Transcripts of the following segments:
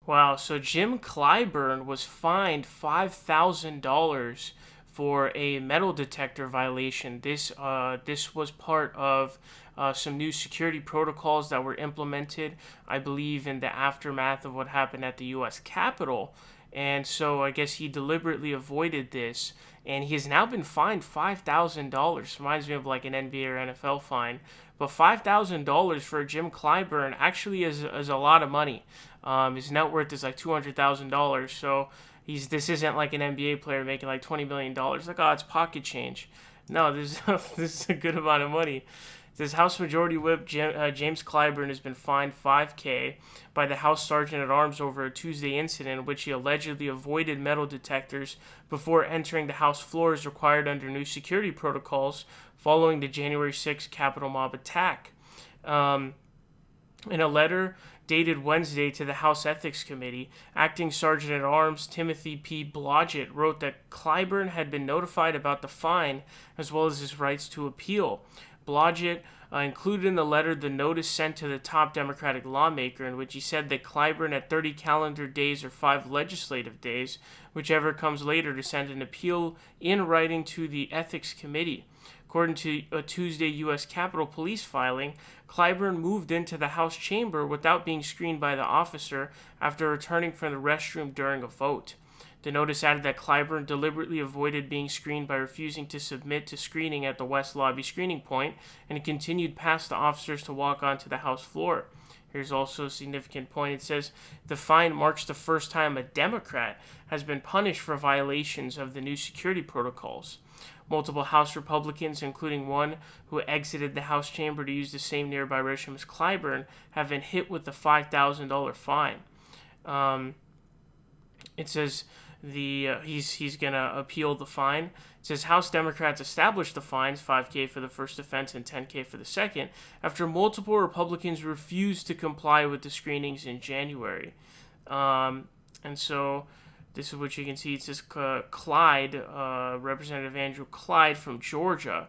Wow, so Jim Clyburn was fined $5,000 for a metal detector violation. This was part of some new security protocols that were implemented, I believe, in the aftermath of what happened at the U.S. Capitol. And so I guess he deliberately avoided this, and he has now been fined $5,000. Reminds me of like an NBA or NFL fine, but $5,000 for Jim Clyburn actually is a lot of money. His net worth is like $200,000, so this isn't like an NBA player making like $20 million. Like, oh, it's pocket change. No, this this is a good amount of money. This House Majority Whip James Clyburn has been fined 5K by the House Sergeant at Arms over a Tuesday incident in which he allegedly avoided metal detectors before entering the House floor as required under new security protocols following the January 6th Capitol mob attack. In a letter dated Wednesday to the House Ethics Committee, Acting Sergeant at Arms Timothy P. Blodgett wrote that Clyburn had been notified about the fine as well as his rights to appeal. Blodgett included in the letter the notice sent to the top Democratic lawmaker, in which he said that Clyburn had 30 calendar days or 5 legislative days, whichever comes later, to send an appeal in writing to the Ethics Committee. According to a Tuesday U.S. Capitol Police filing, Clyburn moved into the House chamber without being screened by the officer after returning from the restroom during a vote. The notice added that Clyburn deliberately avoided being screened by refusing to submit to screening at the West Lobby screening point and continued past the officers to walk onto the House floor. Here's also a significant point. It says the fine marks the first time a Democrat has been punished for violations of the new security protocols. Multiple House Republicans, including one who exited the House chamber to use the same nearby restroom as Clyburn, have been hit with the $5,000 fine. It says he's gonna appeal the fine. It says House Democrats established the fines, 5K for the first offense and 10K for the second, after multiple Republicans refused to comply with the screenings in January. And so this is what you can see. It says Clyde, Representative Andrew Clyde from Georgia,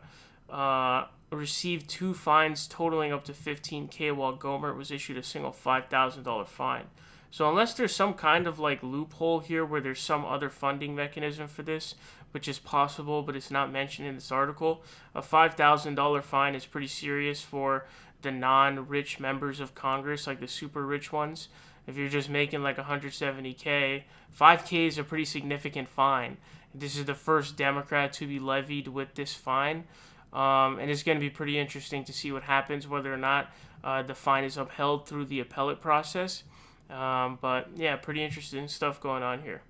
received 2 fines totaling up to 15K, while Gohmert was issued a single $5,000 fine. So unless there's some kind of like loophole here where there's some other funding mechanism for this, which is possible, but it's not mentioned in this article, a $5,000 fine is pretty serious for the non-rich members of Congress, like the super rich ones. If you're just making like 170K, 5K is a pretty significant fine. This is the first Democrat to be levied with this fine. And it's going to be pretty interesting to see what happens, whether or not the fine is upheld through the appellate process. But yeah, pretty interesting stuff going on here.